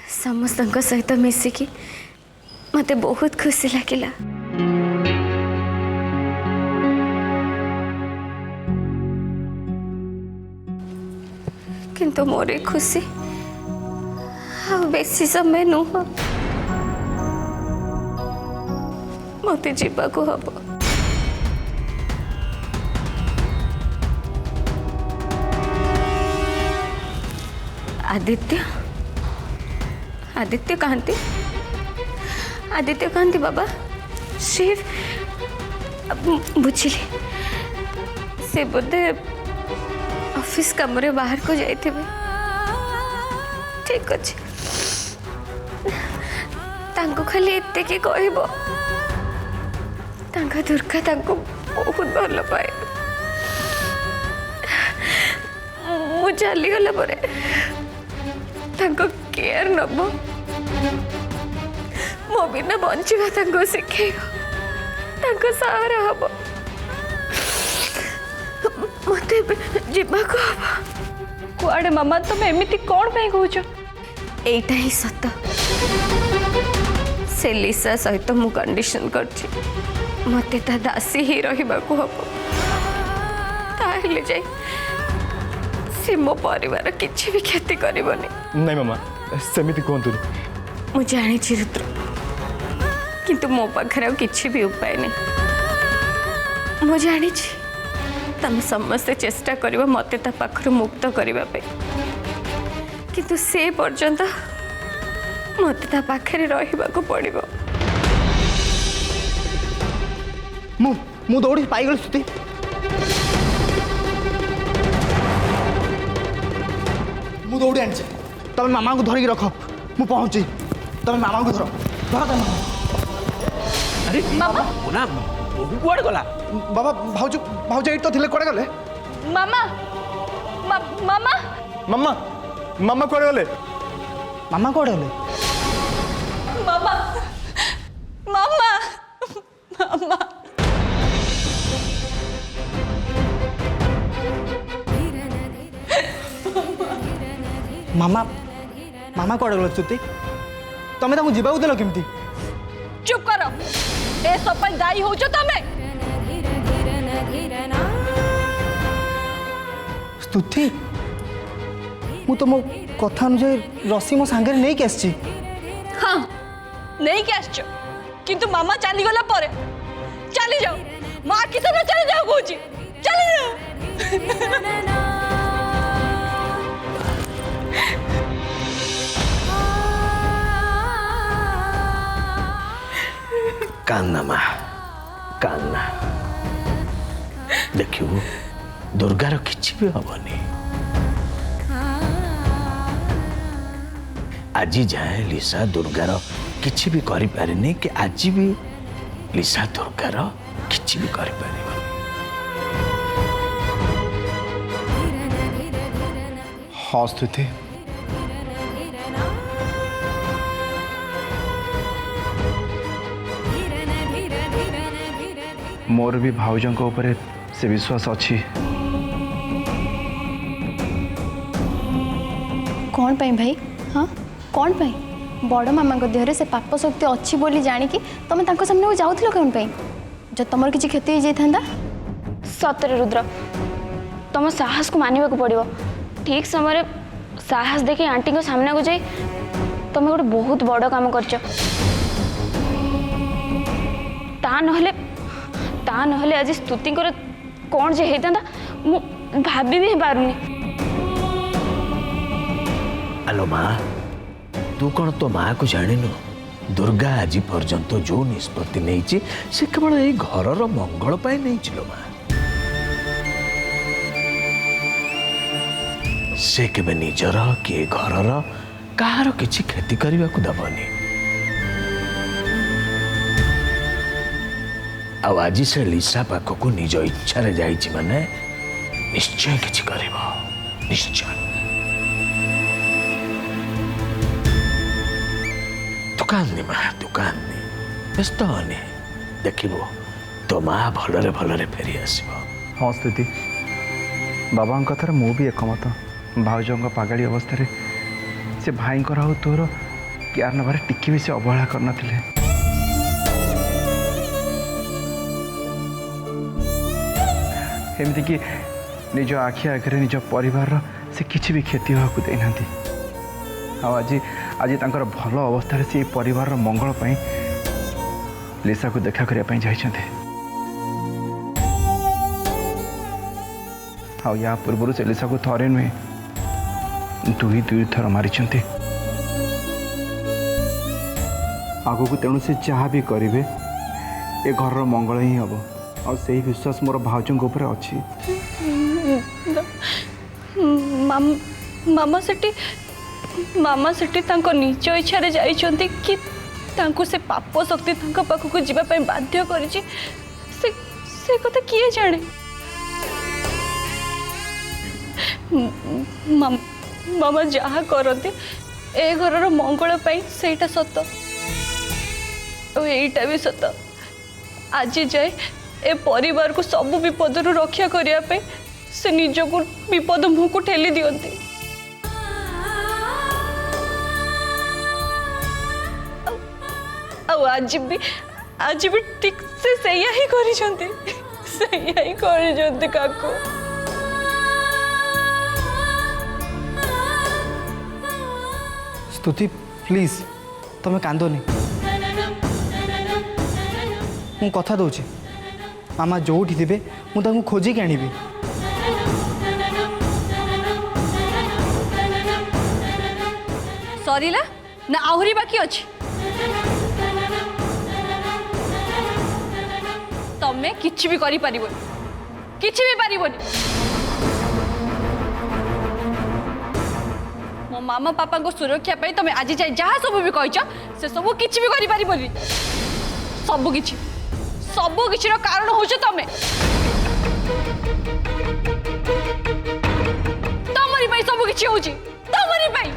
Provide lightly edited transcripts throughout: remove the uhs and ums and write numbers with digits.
समस्त सहित मिसिकी मते बहुत खुशी लगिला। किंतु मोर ए खुशी बेसी समय नुह, मते जीवा को हब। आदित्य आदित्य कहती आदित्य कहती बाबा शिव बुझिली से बोधे ऑफिस काम रे बाहर को जाइए। ठीक अच्छे तांको खाली एते के कहबो तांका दुर्गा तांको बहुत भल पाए। मु चली गला परे तांको केयर नब मो बिना बंचवा तांको शिखेब तांको सहारा हब। मते जीवा को हब। कुआडे मामा तुम एमिति कौन पे कहूछ? एटा ही सत से लिसा सहित मु कंडीशन करछि मते ता दासी ही रहिबा को हब। ताहले जाई से मो परिवार किछि भी क्षति करबनी। नहीं मामा सेमिति कहतु। मु जानी छी रुद्र किंतु मो पाखरे किछि भी उपाय नहीं। मु जानी छी तम समस्त चेष्टा करिबो मते ता पाखरु मुक्त करिबा पे किंतु से पर्यंत मते ता पाखरे रहिबा को पड़िबो। मु दौड़ी पाइगल स्तुति। मु दौड़ी आनी तुम मामा को धरिकी रख मु पहुंची। तुम मामा को धर धर तुम। अरे मामा ना कुआडे गला? बाबा भाउज भाउज एट तो थिले कोड़े गले? मामा मामा मामा मामा कुआडे गले? मामा कोड़े गले? मामा मामा मामा मामा मामा कोड़े गले स्तुति? तमे ताकू जीवाकू देल केमती? चुप करो ए सब पर दायी हो जो तमे। स्तुति मु तो मो कथा अनुसार रसी मो सांगे नहीं के आछि। हाँ नहीं के आछो किंतु मामा चली गला परे चली जाओ मां की तरह चली जाओ कहूची चली जाओ। कान्ना माँ कान्ना देखियो दुर्गार किछि भी हबनी। आज जाए लिसा दुर्गार किछि भी करि पारिनी कि आज भी लिसा दुर्गार किछि भी करि पारिबनी। हाँ स्तुति मोर भी भाउजों ऊपर से विश्वास अच्छी। कौन पाई भाई? हाँ कौन पाई? बड़ मामा देहरे से पाप शक्ति अच्छी बोली जानिकी तुम तांको सामने को जाउथिलो कौन पाई? जो तुमर किछि क्षति हो जाइथांदा? सतरे रुद्र तुम साहस को मानिबा को पड़िबो। ठीक समय साहस देखि आंटी को सामने को जाई तुम गोटे बहुत बड़ काम करछ। ता नहले आज स्तुति कौन जे हेता मु भाभी भी पारुनी। आलो माँ तू कौन तो माँ को जानिनु? दुर्गा आज पर्यंत जो निष्पत्ति नहीं से केवल यही घर मंगल पाई नहीं लो माँ। से केबे निजर कि घरर कहार किछि क्षति करने को दबनी। आज से लिसा पाखक निज इच्छा रे जाइछि माने निश्चय किछि करिबो निश्चय। दुकान माँ दुकान व्यस्त हनी देखिबो तो माँ भलरे भलरे फेरी आसीबो। हाँ स्तुति बाबा कथार मु भी एकमत। भाउजों पागाड़ी अवस्था से भाई तोर केयर नबार टिके भी से अवहेला करनथिले। एमती कि निज आखि आगे निज परिवार से किसी भी क्षति होगा देना। आज आज तांकर भल अवस्था से परिवार मंगल पाई लिसा को देखा करने जाइछन्ते। या पूर्व से लिसा को थरे नुहे दुई थर मारी आग को तेणु से जहाँ भी करेंगे ए घर मंगल ही हम और से विश्वास मोर भाउजों ऊपर अच्छी। मामा सेठी तांको निज इच्छा रे जाइछन्ती कि तांको से पाप शक्ति तांको पाखु जीवा पय बाध्य करिछि। से कथा किए जाने। मामा जहाँ करते ए घर मंगल पाई सेटा सत और एटा भी सत। आज जाए ए परिवार को सब विपद रक्षा करने से निज को विपद मुह को ठेली दियंती। आज भी ठीक से सैया ही करिसंती काकू। स्तुति प्लीज तुम कांदनी मु कथा दूची मामा जोठी थे मुझे खोजिक आनी। सरीला ना आहरी बाकी अच्छी तमें किछि भी करि परिबो किछि भी पारिबोनी। मो मामा पापा को सुरक्षा पाई तमें आज जाए जहाँ सब भी कहिछ से सब किछि भी करि परिबोनी। सब किछि रो कारण होछ तमें। तमरी भाई सब किछि होछि तमरी भाई।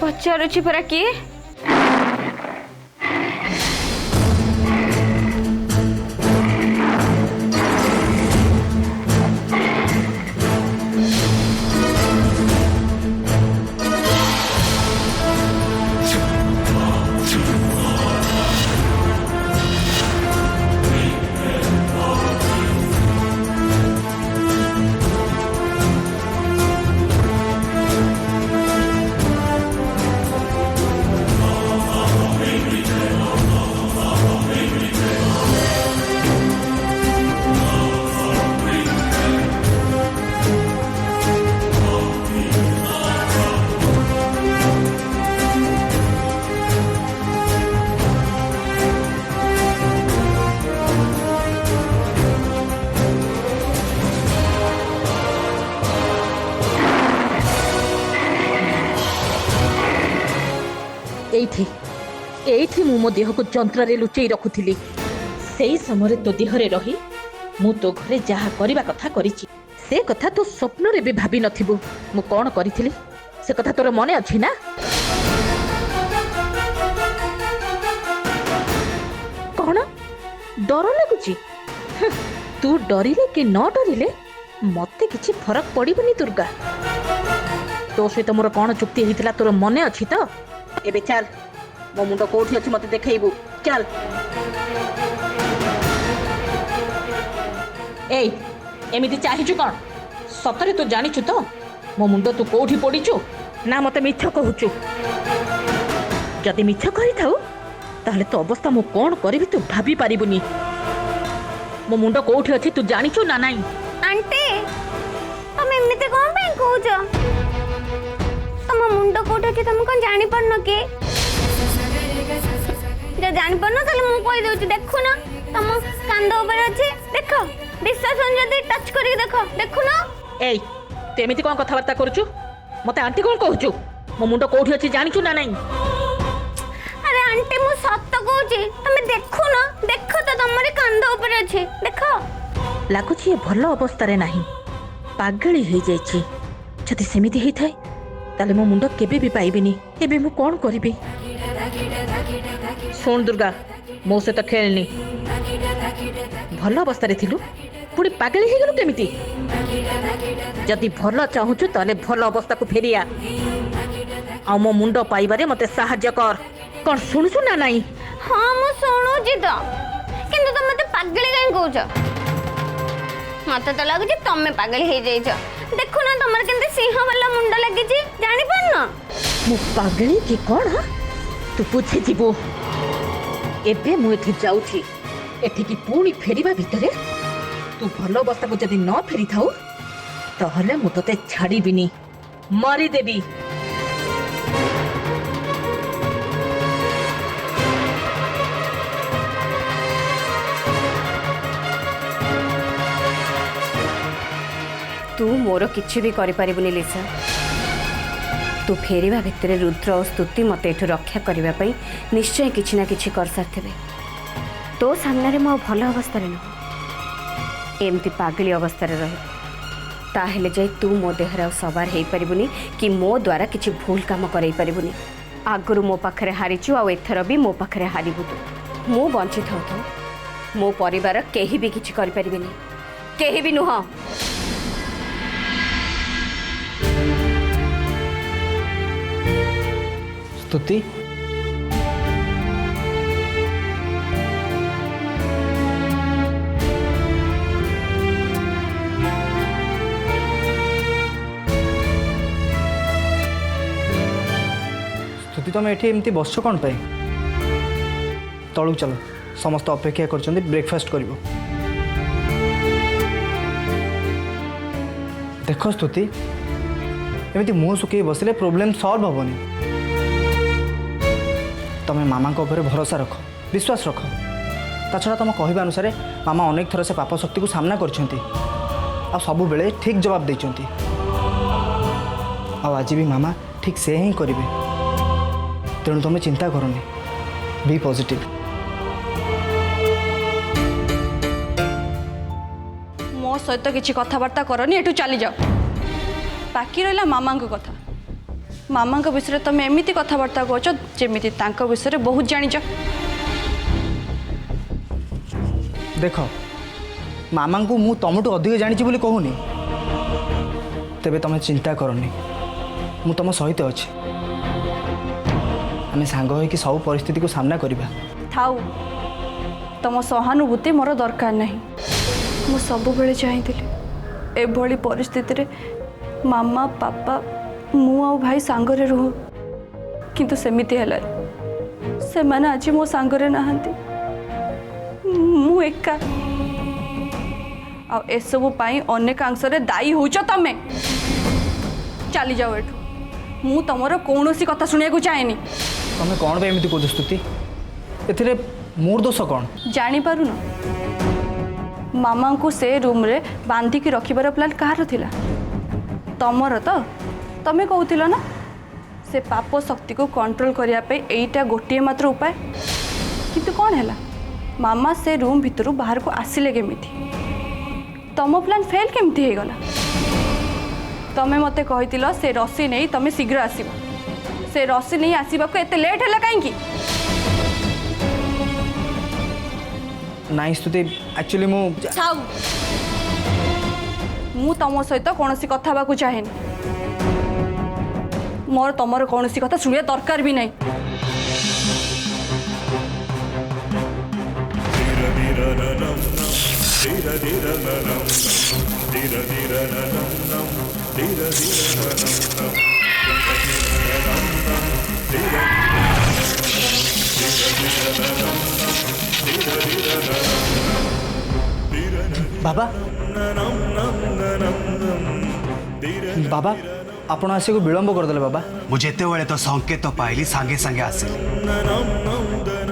पचारुची परा किए एठी मु मो देह को जंत्र लुचई रखुली से समय तो देहरे रही मु तो घरे जहा करबा कथा करिछि से कथा तो स्वप्न रे भी भाबी नथिबु मु कोन करिथिली से कथा तोर मने अछि ना डर लगुची तू डरिले कि न डरिले मते किछि फरक पड़िबनी दुर्गा तो सहित मोर कौन चुक्ति होता तोर मन अच्छी तो एबे चल मो मुंड कोठी अछि मते देखैबू चल ए एमिति चाहिछु कोन सतरे तू जानिछु तो मो मुंड तू कोठी पड़ीछु ना मते मिछ कहूछु जदि मिछ कहि थाउ ताहले तो अवस्था मु कोन करबी तू भाबी पारिबुनी मो मुंड कोठी अछि तू जानिछु ना नाही आंटी तुम एमती कौन पे कहूच तुम मुंड कोट अच्छे तुम कौन जानी पारन के जब जानी पारन ताले मु कहि देउची देखु ना तुम कांद ऊपर अछि देखो विश्वास जदी टच करी देखो देखु ना ए तेमिति कोन कथावार्ता करूछु मते आंटी कोन कहूछु मो मुंड कोठी अछि जानिछु ना नाही अरे आंटी मु सत्य कहूची तुम देखु ना देखो तो तुमरे कांद ऊपर अछि देखो लागुछि ए भल अवस्था रे नाही पागली हो जाइछि जदि सेमिति हेइ थाए ताले मो मुंड केबे भी पाइबिनी एबे मु कोन करिबी सुन दुर्गा मो से तो खेलनी भल अवस्था रे थिलु पुडी पागली हे गेलु केमिति जदि भल चाहुछु ताले भल अवस्था को फेरिया आ मो मुंड पाइबारे मते सहाय्य कर कोन सुनुछु ना नाही हां मु सुनुची तो किंतु तुम मते पागली काई कहूछ मत तो लगुच तमे पागल हो जाइछ देखो ना तुमर केंते सिंह वाला मुंड लगी छी जानि पार ना मु पागली की कोन तू पूछे जीवो एबे मु एठी जाउछी एठी की पूरी फेरिबा भितरे तू भल अवस्था को जदि न फेरी थाउ तहले मु तते छाड़ीबिनी मारी देबी तू मोर किछि भी करि परिबुनी लिसा तू फेरिबा भितरे रुद्र और स्तुति मते एठु रक्षा करिबा पई निश्चय किछि ना किछि कर सारथिबे तो सामने रे मो भल अवस्था रे न एमती पागली अवस्था रे रहे ताहेले जाई तू मो देहरा सवार हेई परिबुनी कि मो द्वारा किछि भूल काम करई परिबुनी आगरु मो पाखरे हारिचु आ एथर भी मो पाखरे हारिबु तू मो बंचित होतो मो परिवार केही भी किछि करि परिबिनी केही भी नुह स्तुति स्तुति तुम एठी एमती बसछ कोन पे तळु चलो समस्त अपेक्षा करछन्ती ब्रेकफास्ट करिवो देखो स्तुति एमती मुंह सुखी बसिले प्रॉब्लम सॉल्व होबनी तमें मामा ऊपर भरोसा रख विश्वास रख ता छड़ा तुम कहवा अनुसार मामा अनेक थर से पाप शक्ति को सामना करछन्ती आ सबु बेले ठीक जवाब देछन्ती आ आज भी मामा ठीक से ही करिवे तेणु तुम चिंता करनी बी पॉजिटिव मो सहित किसी कथबार्ता करनी एठू चली जाओ बाकी रहा मामा कथा मामा विषय तुम एमती कथबार्ता कौच जमी विषय बहुत जानिच देख मामा को मु तुमठू अधिक जानी बोली कहूनी तेबे तुम चिंता करनी मु तुम सहित अच्छे आम सांग हो सब परिस्थिति को सामना करवा थाउ तुम सहानुभूति मोर दरकार नहीं मु सब बेले चाहती एभली परिस्थिति रे मामा पापा मु आ भाई सांगरे रुह किंतु सेमिति हला से माने आज मो सांगरे नहांती मु एका आ एसबु पाई अनेक अंशरे दायी होच तमे चली जाओ एठू मु तमरो कौनसी कथा सुनिया को चाहेनी तुम कौन पे एमती कह स्तुति एथिरे मोर दोष कौन जानी पारु न मामा को से रूम रे बांधिकी रखिबार प्लान कहार थिला तमर तो तमें कहूथिल ना से पाप शक्ति को कंट्रोल करिया पे एटा गोटे मात्र उपाय किंतु कौन है मामा से रूम भितर बाहर को आसिले केमिति तम प्लान फेल केमिति हे गला तमें मते कहितिल से रसी नहीं तमें शीघ्र आसीबो से रसी नहीं आसीबा को एते लेट हैला काहे की नाई स्तुति एक्चुअली मु थाउ मु तुम सहित कौन कथा हाँको चाहे मोर तुमर कौन कथा शुणा दरकार भी नहीं। बाबा बाबा आपण आसे को विलंब करदेले बाबा। मुझे जेतेबेले तो संकेत पाइली सांगे सांगे आसिली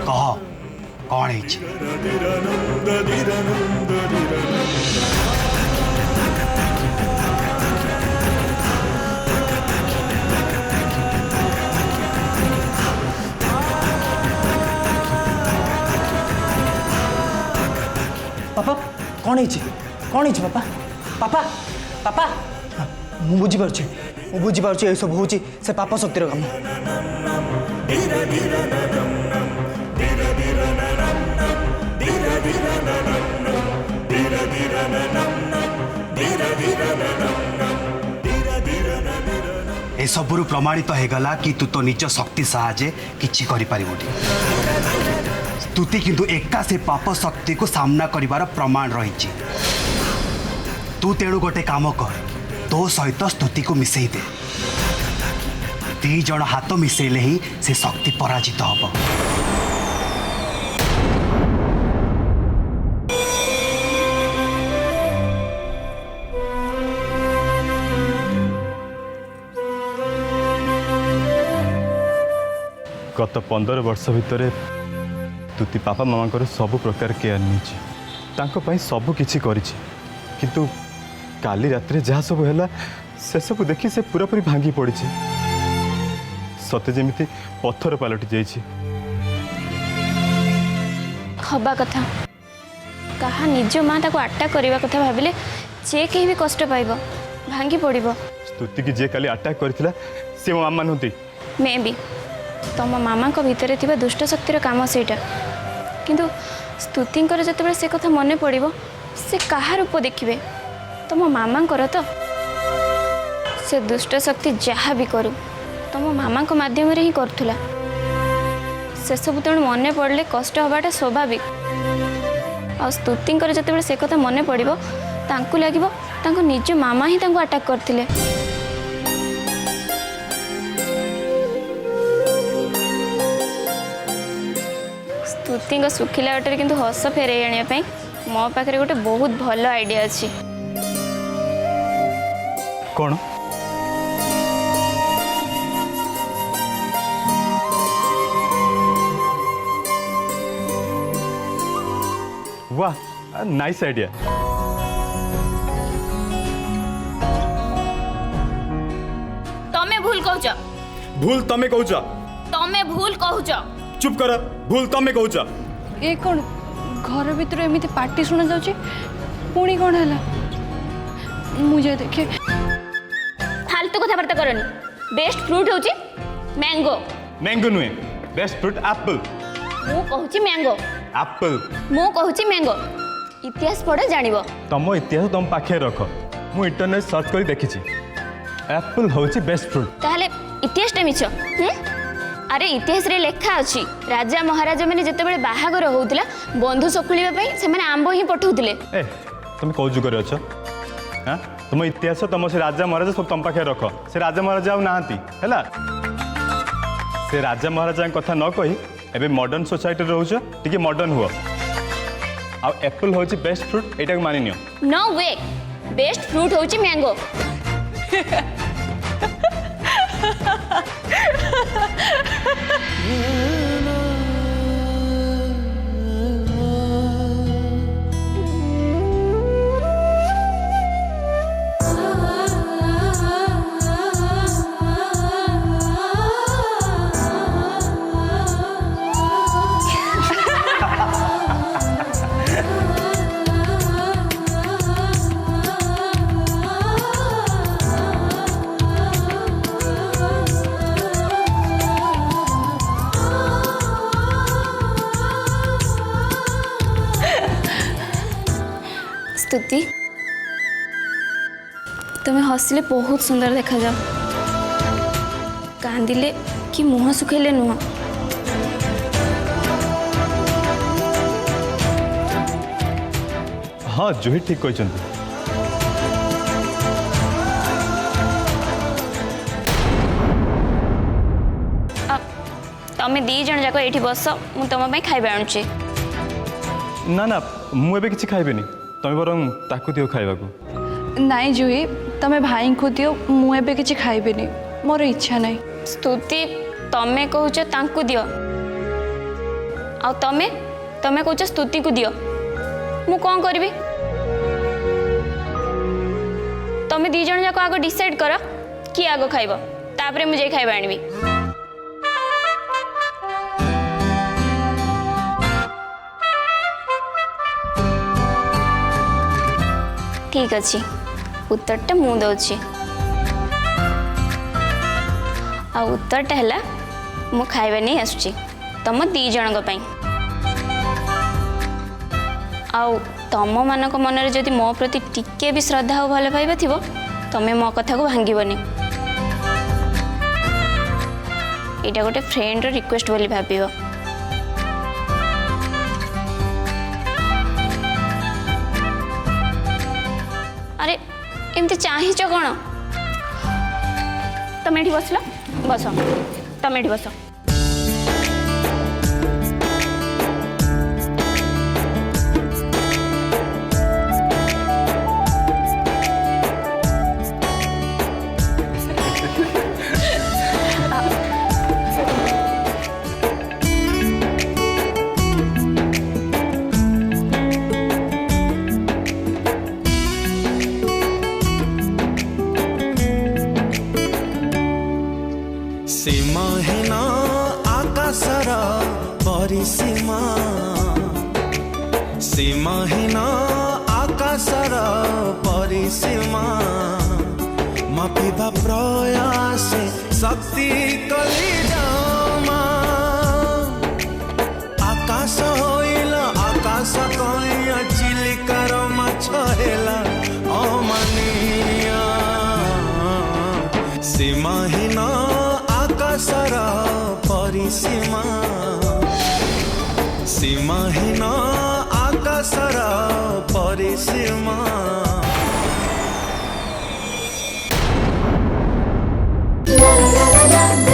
कह कौन है पापा कौन है पापा पापा पापा मु बुझीपार ये सब हूँ से पाप शक्तिर काम। ए सबुरु प्रमाणित तो होगला कि तू तो निज शक्ति साहाଯ୍य किछि करि परिबोनी। स्तुति किंतु एका से पाप शक्ति को सामना करिवार प्रमाण रही। तू तेणु गोटे काम कर तो सहित स्तुति को मिसई दे। दी जण हाथ मिसेले ही से शक्ति पराजित हब। गत 15 वर्ष भितर तुति पापा मामा को सब प्रकार केयर नहीं सब किछि करिछि किंतु काली रात जहाँ सब है से सब देखी से पूरापूरी भांगी पड़ी सते जमी पत्थर पलटि जाइछि। हवा कथा कहा निज माँ ताको अटैक करने कथा भाविले जे कहीं भी कष्ट पाइब भांगी पड़िब। स्तुति की जे काली अटैक करथिला से मो मामा नहती मे भी तुम मामा को भितर थिबा दुष्ट शक्तिर काम सेटा किंतु स्तुतिंकर जतबे से कथा मने पड़िब से कहा रूप देखिबे तुम मामा कर तो से दुष्ट शक्ति जहाँ भी करू तुम मामा को माध्यम रे ही करथुला से सब तेणु मने पड़ले कष्ट हवाटा स्वाभाविक। आ स्तुतिंकर जतबे से कथा मने पड़िब तांकु लागिब तांको निज मामा ही तांको अटैक करथिले। स्तुति सुखिला वाटर किंतु हस फेरे आने मो पाखे गोटे बहुत भल आइडिया अच्छी। कौन वाह नाइस आइडिया। तमे भूल कहूच भूल तमे कहूच तमे भूल कहूच चुप कर भूल तमे कहूच। ये कौन घर भीतर एमती पार्टी शुणा जाऊँ पुणी कौन है मुझे देखे फालतू कथबार्ता करनी। बेस्ट फ्रूट होची मैंगो। मैंगो नुहे बेस्ट फ्रूट एप्पल। मु कहूची मैंगो एप्पल मु कहूची मैंगो। इतिहास पढ़ जानिबो। तुम इतिहास तुम पाखे रख मु इंटरनेट सर्च कर देखी एप्पल होची बेस्ट फ्रूट। ताहले इतिहास टे मिछ अरे इतिहास रे लेखा अछि राजा महाराजा माने जतबेले बाहागर होउतिला बंधु सकुलिबा पई से माने आंबो ही पठौतिले। ए तुम कौ जुगर अछ हां तुम इतिहास तुम से राजा महाराजा सब तुम पाखे रख से राजा महाराजा आउ नाहांती हैला से राजा महाराजा कथा न कही एबे मॉडर्न सोसाइटी रहउछ टिके मॉडर्न हुआ आ एप्पल होची बेस्ट फ्रूट एटा को मानि नियो। नो वे बेस्ट फ्रूट होची मैंगो। स्तुति तुम्हें हसिले बहुत सुंदर देखा जाओ कांदिले कि मुह सुखेले नुह हाँ जूही ठीक कहते तमें दी जन जाक ये बस मु तुम खाଇବା आणुचे ना ना मुझे किसी खाइबेनी तुम बर ताकू दियो खाइबा को नाई जूही तमें भाई को दियो मुझे किसी खाइबेनी मोर इच्छा नहीं स्तुति तमें कहूच तांकू दियो आ तमें तमें कहूच स्तुति को दियो मु कौन करी तमें दी जन जाक आग डिसाइड कर कि आग खाइब तापरे मुझे खाइबा आनबी ठीक अच्छे उत्तरटा मु दौची आ उत्तरटा है मु खाइबा नहीं आसुची तुम दी जन आउ तम मानक मन में जदि मो प्रति टिके भी श्रद्धा और भल पाइबा थिबो तमे मो कथा को भांगीबनी एटा गोटे फ्रेंड रिक्वेस्ट बोली भाबिबो अरे एमती चाहिच कौन तुम ये बसल बस तुम ये बस सीमाहीन आकाशर परिसीमा सीमाहीन आकाशर परिसीमा मापिबा प्रयास शक्ति कली जमा आकाश होइल आकाश कइया चिलिकार माछ हेला अमानिया सीमाहीन आकाशर परिसीमा सीमाहीन आकाशर परिसीमा la la la la